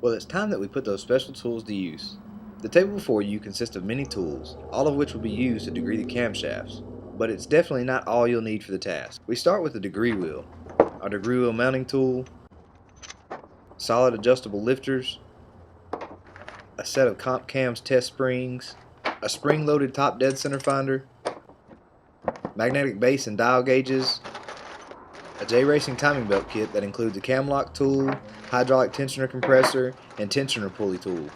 Well, it's time that we put those special tools to use. The table before you consists of many tools, all of which will be used to degree the camshafts, but it's definitely not all you'll need for the task. We start with the degree wheel, our degree wheel mounting tool, solid adjustable lifters, a set of comp cams test springs, a spring-loaded top dead center finder, magnetic base and dial gauges, a J-Racing timing belt kit that includes a cam lock tool, hydraulic tensioner compressor, and tensioner pulley tool,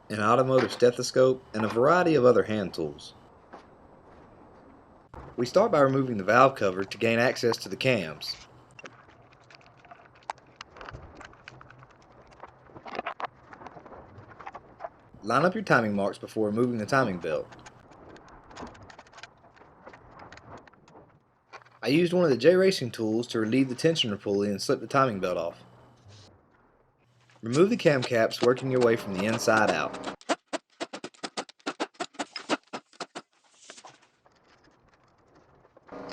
an automotive stethoscope, and a variety of other hand tools. We start by removing the valve cover to gain access to the cams. Line up your timing marks before removing the timing belt. I used one of the J-Racing tools to relieve the tensioner pulley and slip the timing belt off. Remove the cam caps, working your way from the inside out.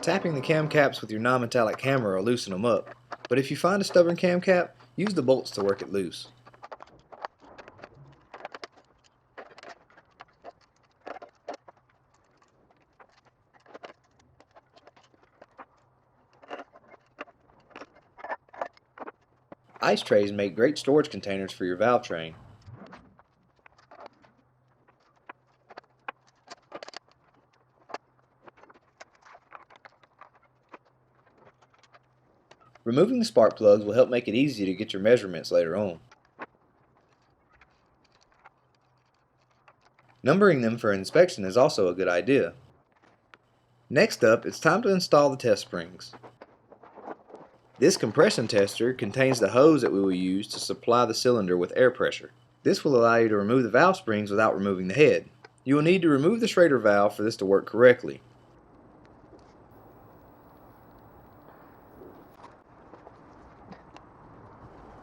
Tapping the cam caps with your non-metallic hammer will loosen them up, but if you find a stubborn cam cap, use the bolts to work it loose. Ice trays make great storage containers for your valve train. Removing the spark plugs will help make it easy to get your measurements later on. Numbering them for inspection is also a good idea. Next up, it's time to install the test springs. This compression tester contains the hose that we will use to supply the cylinder with air pressure. This will allow you to remove the valve springs without removing the head. You will need to remove the Schrader valve for this to work correctly.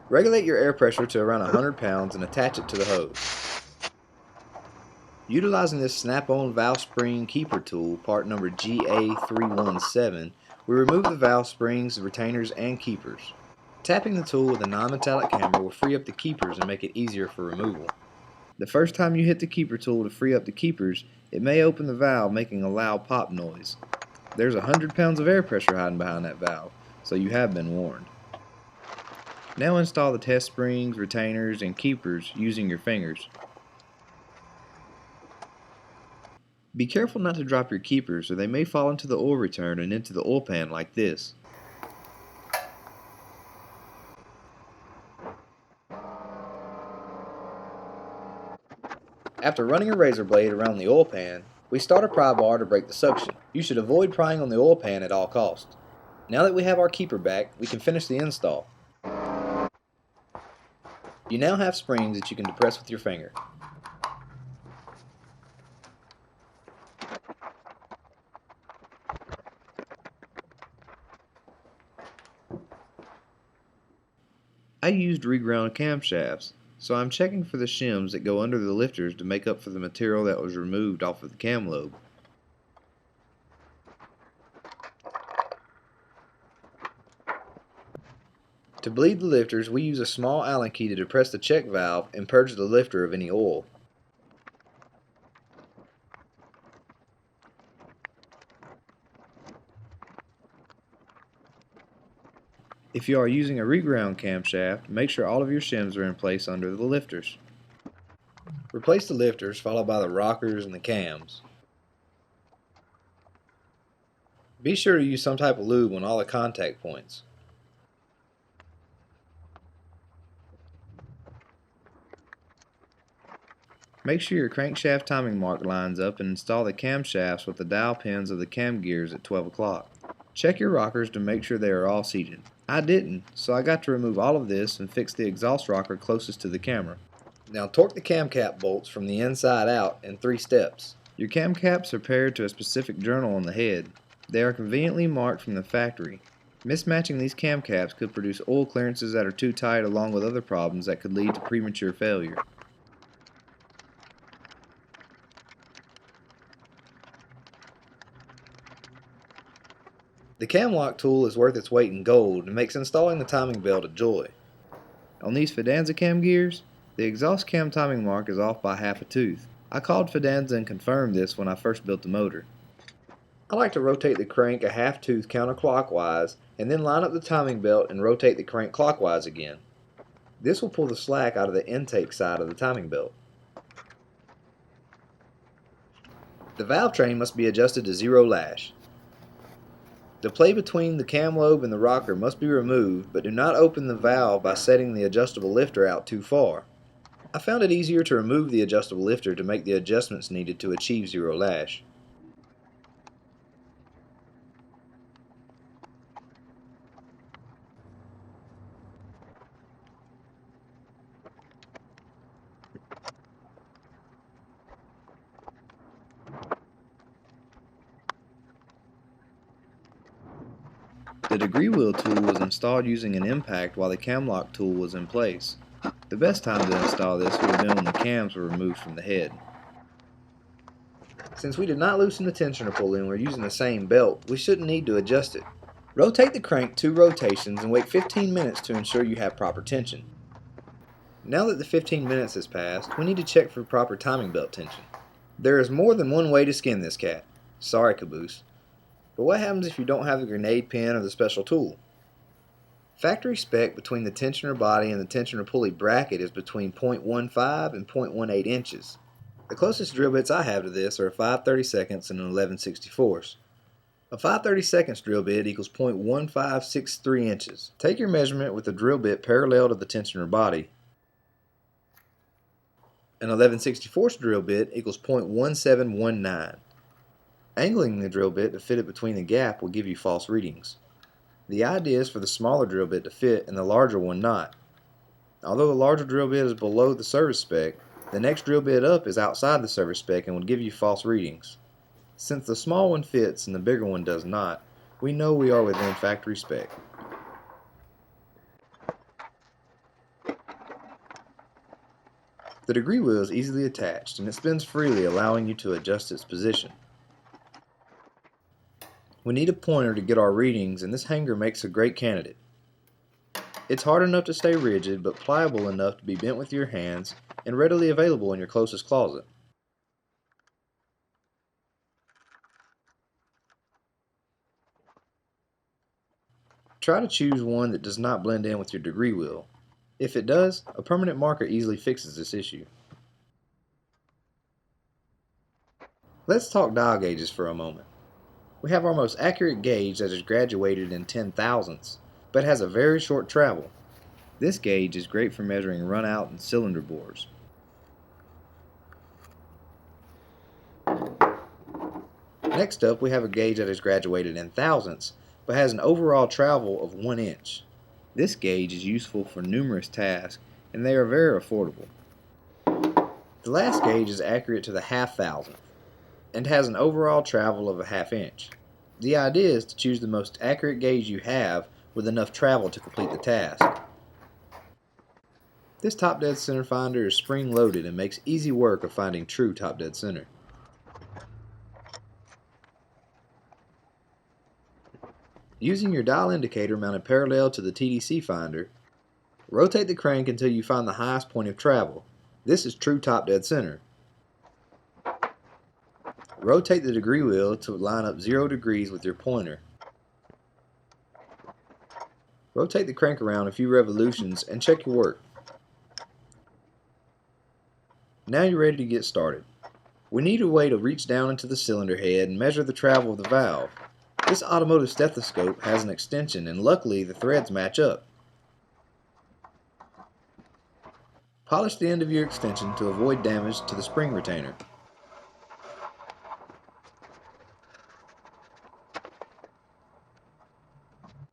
Regulate your air pressure to around 100 pounds and attach it to the hose. Utilizing this snap-on valve spring keeper tool, part number GA317, we remove the valve springs, retainers, and keepers. Tapping the tool with a non-metallic hammer will free up the keepers and make it easier for removal. The first time you hit the keeper tool to free up the keepers, it may open the valve, making a loud pop noise. There's 100 pounds of air pressure hiding behind that valve, so you have been warned. Now install the test springs, retainers, and keepers using your fingers. Be careful not to drop your keepers or they may fall into the oil return and into the oil pan like this. After running a razor blade around the oil pan, we start a pry bar to break the suction. You should avoid prying on the oil pan at all costs. Now that we have our keeper back, we can finish the install. You now have springs that you can depress with your finger. I used reground camshafts, so I'm checking for the shims that go under the lifters to make up for the material that was removed off of the cam lobe. To bleed the lifters, we use a small Allen key to depress the check valve and purge the lifter of any oil. If you are using a reground camshaft, make sure all of your shims are in place under the lifters. Replace the lifters, followed by the rockers and the cams. Be sure to use some type of lube on all the contact points. Make sure your crankshaft timing mark lines up and install the camshafts with the dial pins of the cam gears at 12 o'clock. Check your rockers to make sure they are all seated. I didn't, so I got to remove all of this and fix the exhaust rocker closest to the camera. Now torque the cam cap bolts from the inside out in 3 steps. Your cam caps are paired to a specific journal on the head. They are conveniently marked from the factory. Mismatching these cam caps could produce oil clearances that are too tight, along with other problems that could lead to premature failure. The cam lock tool is worth its weight in gold and makes installing the timing belt a joy. On these Fidanza cam gears, the exhaust cam timing mark is off by half a tooth. I called Fidanza and confirmed this when I first built the motor. I like to rotate the crank a half tooth counterclockwise and then line up the timing belt and rotate the crank clockwise again. This will pull the slack out of the intake side of the timing belt. The valve train must be adjusted to zero lash. The play between the cam lobe and the rocker must be removed, but do not open the valve by setting the adjustable lifter out too far. I found it easier to remove the adjustable lifter to make the adjustments needed to achieve zero lash. The degree wheel tool was installed using an impact while the cam lock tool was in place. The best time to install this would have been when the cams were removed from the head. Since we did not loosen the tensioner pulley and we're using the same belt, we shouldn't need to adjust it. Rotate the crank 2 rotations and wait 15 minutes to ensure you have proper tension. Now that the 15 minutes has passed, we need to check for proper timing belt tension. There is more than one way to skin this cat. Sorry, Caboose. But what happens if you don't have the grenade pin or the special tool? Factory spec between the tensioner body and the tensioner pulley bracket is between 0.15 and 0.18 inches. The closest drill bits I have to this are a 5/32 and an 11/64. A 5/32 drill bit equals 0.1563 inches. Take your measurement with the drill bit parallel to the tensioner body. An 11/64 drill bit equals 0.1719. Angling the drill bit to fit it between the gap will give you false readings. The idea is for the smaller drill bit to fit and the larger one not. Although the larger drill bit is below the service spec, the next drill bit up is outside the service spec and will give you false readings. Since the small one fits and the bigger one does not, we know we are within factory spec. The degree wheel is easily attached and it spins freely, allowing you to adjust its position. We need a pointer to get our readings, and this hanger makes a great candidate. It's hard enough to stay rigid, but pliable enough to be bent with your hands and readily available in your closest closet. Try to choose one that does not blend in with your degree wheel. If it does, a permanent marker easily fixes this issue. Let's talk dial gauges for a moment. We have our most accurate gauge that is graduated in 10,000ths, but has a very short travel. This gauge is great for measuring runout and cylinder bores. Next up, we have a gauge that is graduated in thousandths, but has an overall travel of 1 inch. This gauge is useful for numerous tasks, and they are very affordable. The last gauge is accurate to the half thousandth, and has an overall travel of a ½ inch. The idea is to choose the most accurate gauge you have with enough travel to complete the task. This top dead center finder is spring loaded and makes easy work of finding true top dead center. Using your dial indicator mounted parallel to the TDC finder, rotate the crank until you find the highest point of travel. This is true top dead center. Rotate the degree wheel to line up 0 degrees with your pointer. Rotate the crank around a few revolutions and check your work. Now you're ready to get started. We need a way to reach down into the cylinder head and measure the travel of the valve. This automotive stethoscope has an extension and luckily the threads match up. Polish the end of your extension to avoid damage to the spring retainer.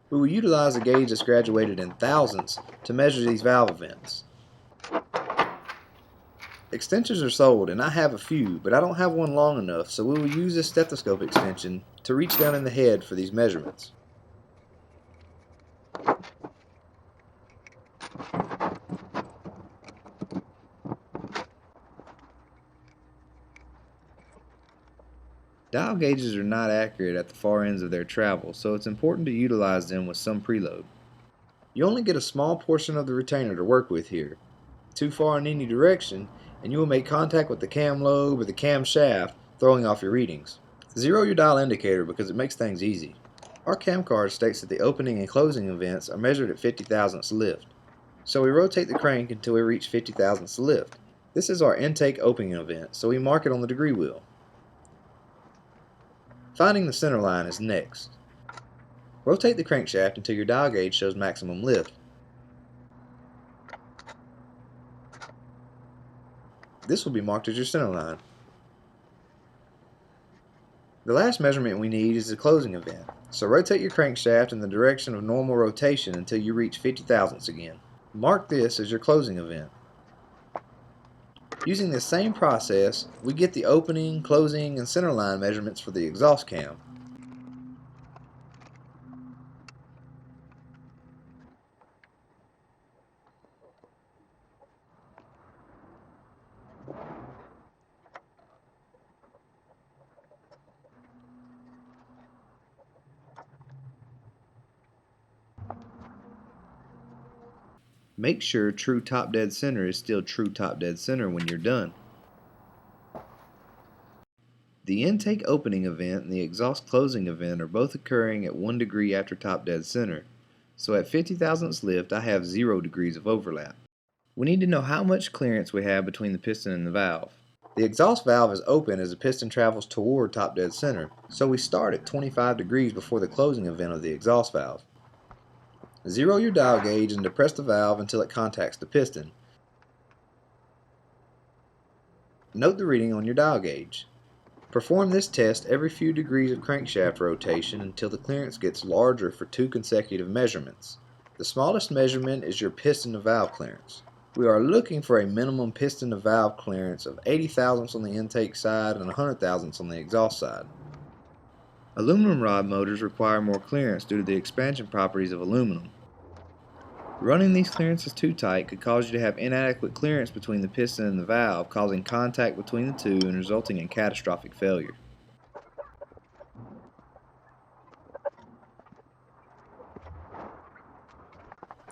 We will utilize a gauge that's graduated in thousandths to measure these valve events. Extensions are sold and I have a few, but I don't have one long enough, so we will use this stethoscope extension to reach down in the head for these measurements. Dial gauges are not accurate at the far ends of their travel, so it's important to utilize them with some preload. You only get a small portion of the retainer to work with here. Too far in any direction, and you will make contact with the cam lobe or the cam shaft, throwing off your readings. Zero your dial indicator because it makes things easy. Our cam card states that the opening and closing events are measured at 50 thousandths lift. So we rotate the crank until we reach 50 thousandths lift. This is our intake opening event, so we mark it on the degree wheel. Finding the center line is next. Rotate the crankshaft until your dial gauge shows maximum lift. This will be marked as your center line. The last measurement we need is the closing event, so rotate your crankshaft in the direction of normal rotation until you reach 50 thousandths again. Mark this as your closing event. Using this same process, we get the opening, closing, and center line measurements for the exhaust cam. Make sure true top dead center is still true top dead center when you're done. The intake opening event and the exhaust closing event are both occurring at 1 degree after top dead center, so at 50 thousandths lift I have 0 degrees of overlap. We need to know how much clearance we have between the piston and the valve. The exhaust valve is open as the piston travels toward top dead center, so we start at 25 degrees before the closing event of the exhaust valve. Zero your dial gauge and depress the valve until it contacts the piston. Note the reading on your dial gauge. Perform this test every few degrees of crankshaft rotation until the clearance gets larger for 2 consecutive measurements. The smallest measurement is your piston to valve clearance. We are looking for a minimum piston to valve clearance of 80 thousandths on the intake side and 100 thousandths on the exhaust side. Aluminum rod motors require more clearance due to the expansion properties of aluminum. Running these clearances too tight could cause you to have inadequate clearance between the piston and the valve, causing contact between the two and resulting in catastrophic failure.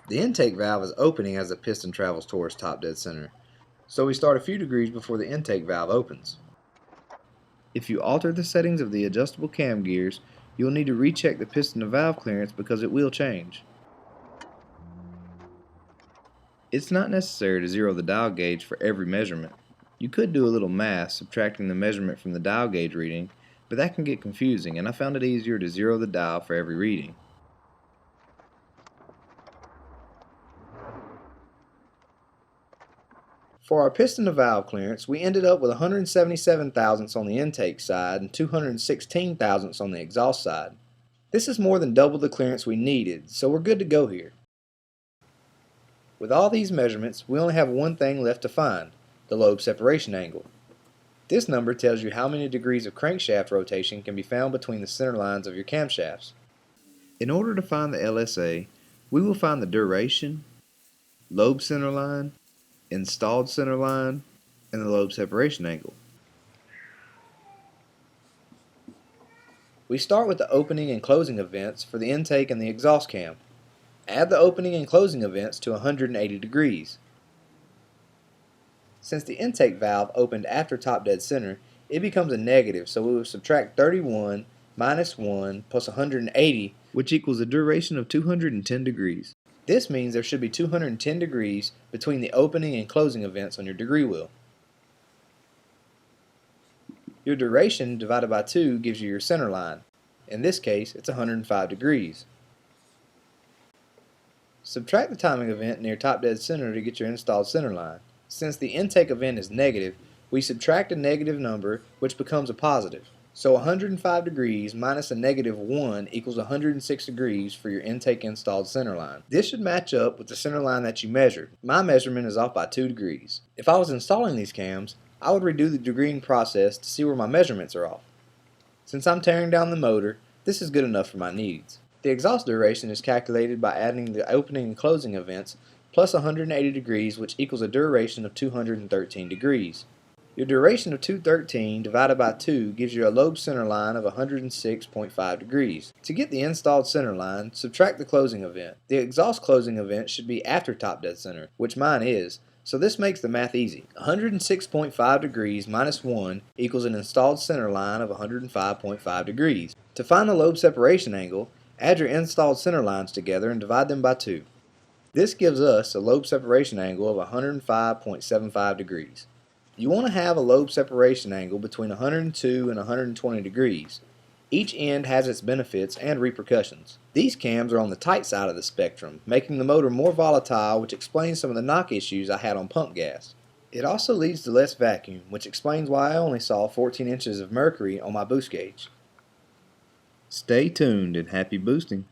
The intake valve is opening as the piston travels towards top dead center, so we start a few degrees before the intake valve opens. If you alter the settings of the adjustable cam gears, you will need to recheck the piston to valve clearance because it will change. It's not necessary to zero the dial gauge for every measurement. You could do a little math subtracting the measurement from the dial gauge reading, but that can get confusing, and I found it easier to zero the dial for every reading. For our piston to valve clearance, we ended up with 177 thousandths on the intake side and 216 thousandths on the exhaust side. This is more than double the clearance we needed, so we're good to go here. With all these measurements, we only have one thing left to find, the lobe separation angle. This number tells you how many degrees of crankshaft rotation can be found between the center lines of your camshafts. In order to find the LSA, we will find the duration, lobe center line, installed center line, and the lobe separation angle. We start with the opening and closing events for the intake and the exhaust cam. Add the opening and closing events to 180 degrees. Since the intake valve opened after top dead center, it becomes a negative, so we will subtract 31 minus 1 plus 180, which equals a duration of 210 degrees. This means there should be 210 degrees between the opening and closing events on your degree wheel. Your duration divided by 2 gives you your center line. In this case, it's 105 degrees. Subtract the timing event near top dead center to get your installed center line. Since the intake event is negative, we subtract a negative number, which becomes a positive. So 105 degrees minus a negative 1 equals 106 degrees for your intake installed center line. This should match up with the center line that you measured. My measurement is off by 2 degrees. If I was installing these cams, I would redo the degreeing process to see where my measurements are off. Since I'm tearing down the motor, this is good enough for my needs. The exhaust duration is calculated by adding the opening and closing events plus 180 degrees, which equals a duration of 213 degrees. Your duration of 213 divided by 2 gives you a lobe center line of 106.5 degrees. To get the installed center line, subtract the closing event. The exhaust closing event should be after top dead center, which mine is, so this makes the math easy. 106.5 degrees minus 1 equals an installed center line of 105.5 degrees. To find the lobe separation angle, add your installed center lines together and divide them by 2. This gives us a lobe separation angle of 105.75 degrees. You want to have a lobe separation angle between 102 and 120 degrees. Each end has its benefits and repercussions. These cams are on the tight side of the spectrum, making the motor more volatile, which explains some of the knock issues I had on pump gas. It also leads to less vacuum, which explains why I only saw 14 inches of mercury on my boost gauge. Stay tuned and happy boosting.